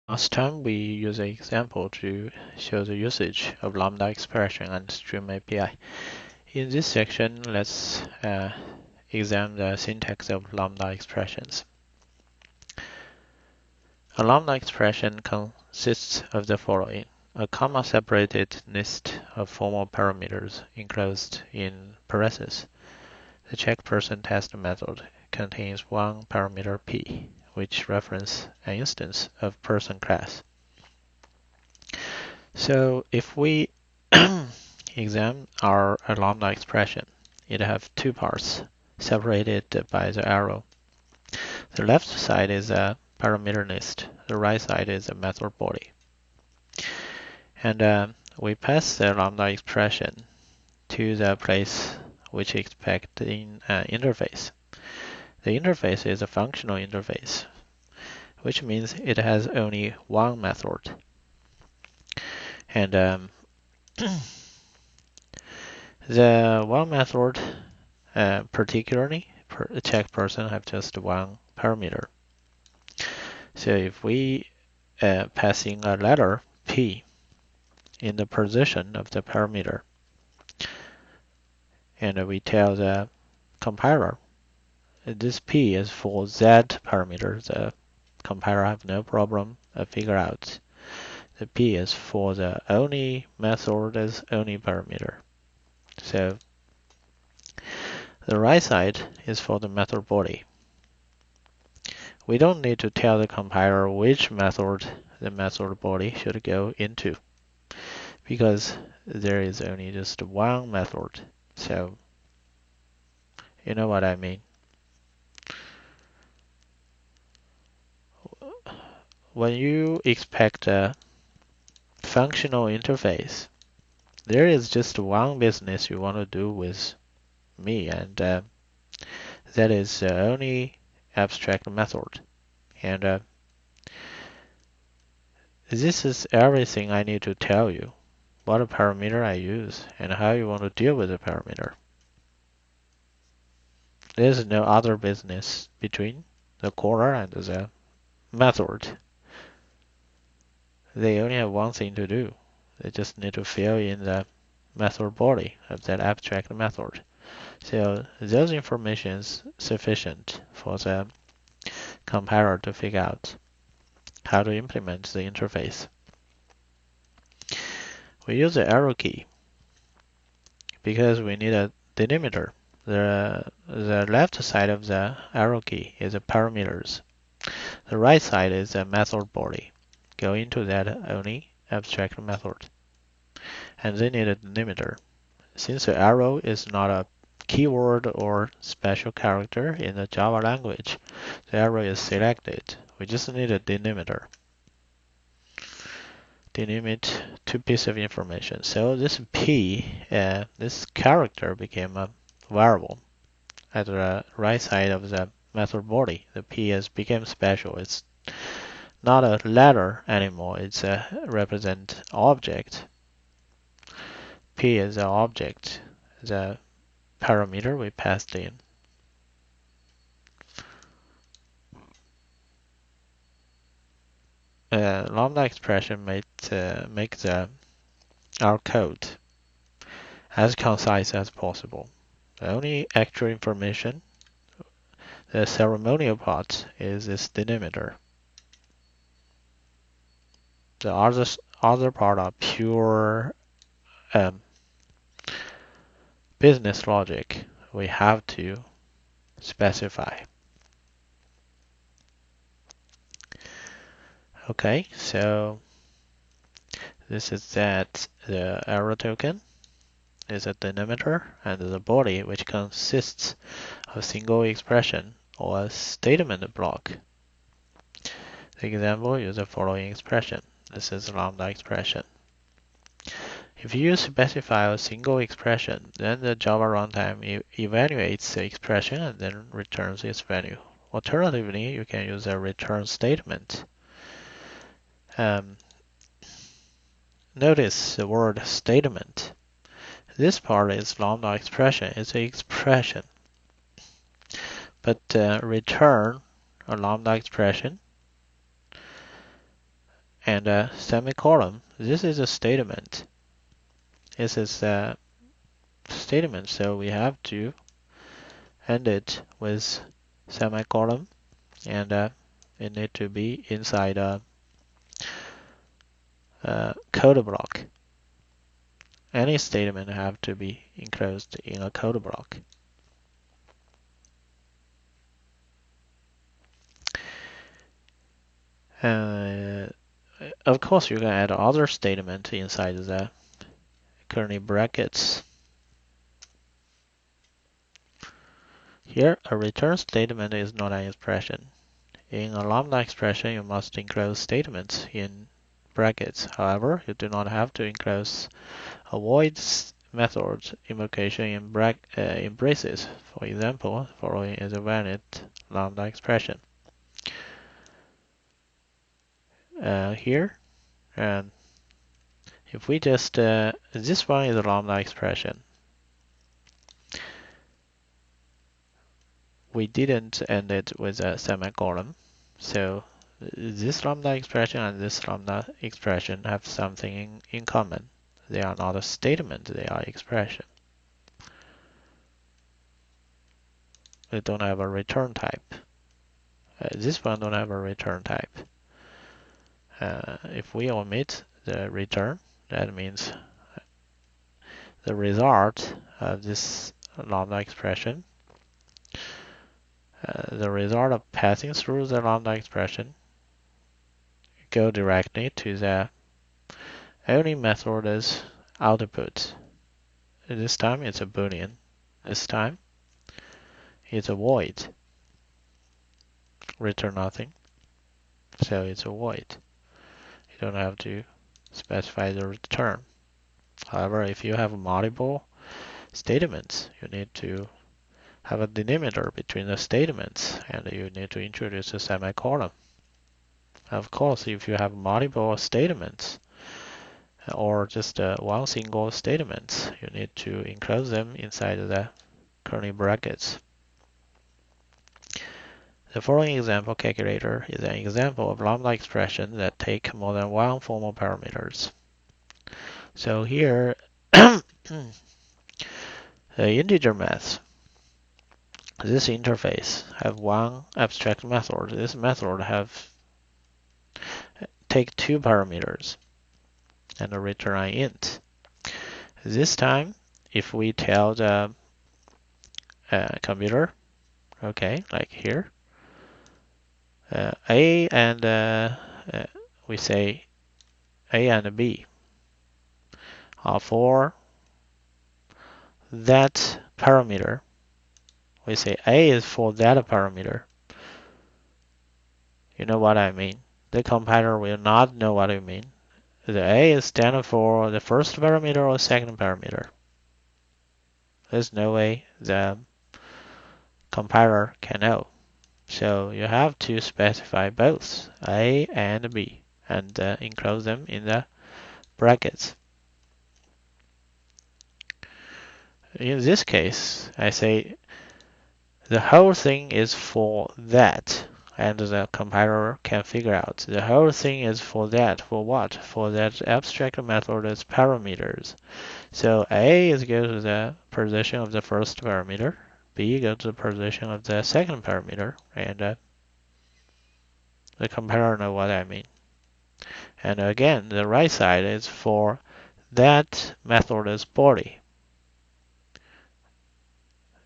Last time we used an example to show the usage of Lambda expression and Stream API. In this section, let's examine the syntax of Lambda expressions. A Lambda expression consists of the following: a comma-separated list of formal parameters enclosed in parentheses. The checkPerson test method contains one parameter p, which references an instance of person class. So if we examine our Lambda expression, it has two parts separated by the arrow. The left side is a parameter list, the right side is a method body. And we pass the Lambda expression to the place which expect in an interface. The interface is a functional interface, which means it has only one method. And the one method, particularly checkPerson, have just one parameter. So if we pass in a letter p in the position of the parameter, and we tell the compiler this p is for z parameter, the compiler have no problem figure out the p is for the only method as only parameter. So the right side is for the method body. We don't need to tell the compiler which method the method body should go into, because there is only just one method. So you know what I mean. When you expect a functional interface, there is just one business you want to do with me, and that is the only abstract method. And this is everything I need to tell you: what parameter I use and how you want to deal with the parameter. There's no other business between the caller and the method. They only have one thing to do. They just need to fill in the method body of that abstract method. So those information is sufficient for the compiler to figure out how to implement the interface. We use the arrow key because we need a delimiter. The left side of the arrow key is the parameters. The right side is the method body. Go into that only abstract method. And they need a delimiter. Since the arrow is not a keyword or special character in the Java language, the arrow is selected. We just need a delimiter. Delimit two pieces of information. So this p, this character became a variable at the right side of the method body. The p became special. It's not a letter anymore. It's a represent object. P is the object, the parameter we passed in. Lambda expression make our code as concise as possible. The only actual information, the ceremonial part, is this delimiter. The other part are pure business logic we have to specify. Okay, so this is that the arrow token is a delimiter, and the body, which consists of a single expression or a statement block. The example is the following expression. This is Lambda expression. If you specify a single expression, then the Java runtime evaluates the expression and then returns its value. Alternatively, you can use a return statement. Notice the word statement. This part is Lambda expression. It's an expression. But return a Lambda expression and a semicolon. This is a statement. This is a statement, so we have to end it with semicolon, and it need to be inside a code block. Any statement have to be enclosed in a code block. Of course, you can add other statement inside the curly brackets. Here, a return statement is not an expression. In a lambda expression, you must enclose statements in brackets. However, you do not have to enclose a void method invocation in braces. For example, following is a valid lambda expression. Here, and if we just, this one is a lambda expression. We didn't end it with a semicolon, so this lambda expression and this lambda expression have something in common. They are not a statement, they are expression. They don't have a return type. This one don't have a return type. If we omit the return, that means the result of this lambda expression, the result of passing through the lambda expression, go directly to the only method is output. This time it's a boolean. This time it's a void. Return nothing. So it's a void. You don't have to specify the return. However, if you have multiple statements, you need to have a delimiter between the statements, and you need to introduce a semicolon. Of course, if you have multiple statements or just one single statement, you need to enclose them inside the curly brackets. The following example calculator is an example of lambda expression that take more than one formal parameters. So here, the integer math. This interface have one abstract method. This method take two parameters and return an int. This time, if we tell the computer, okay, like here, A and we say A and B are for that parameter. We say A is for that parameter. You know what I mean? The compiler will not know what you mean. The A is standing for the first parameter or second parameter. There's no way the compiler can know. So you have to specify both A and B and enclose them in the brackets. In this case, I say the whole thing is for that, and the compiler can figure out the whole thing is for that. For what? For that abstract method's parameters. So A is go to the position of the first parameter, B goes to the position of the second parameter, and the compiler know what I mean. And again, the right side is for that method's body.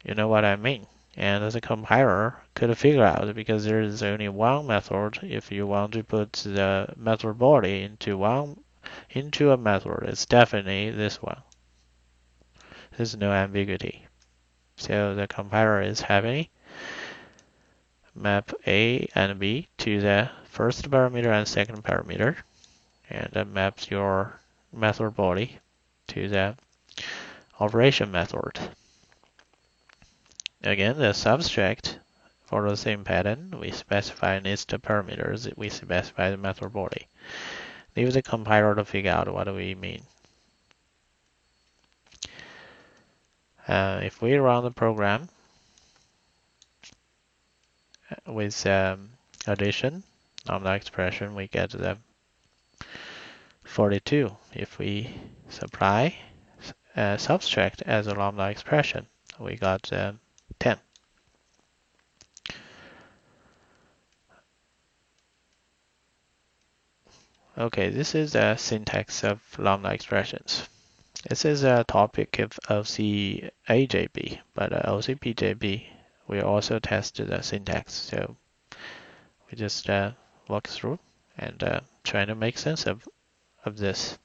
You know what I mean? And the compiler could figure out, because there is only one method. If you want to put the method body into a method, it's definitely this one. There's no ambiguity. So the compiler is happy. Map A and B to the first parameter and second parameter, and maps your method body to the operation method. Again, the subtract for the same pattern, we specify nested parameters, we specify the method body. Leave the compiler to figure out what we mean. If we run the program with addition, lambda expression, we get the 42. If we subtract as a lambda expression, we got 10. Okay, this is the syntax of lambda expressions. This is a topic of OCAJB, but OCPJB, we also tested the syntax. So we just walk through and try to make sense of this.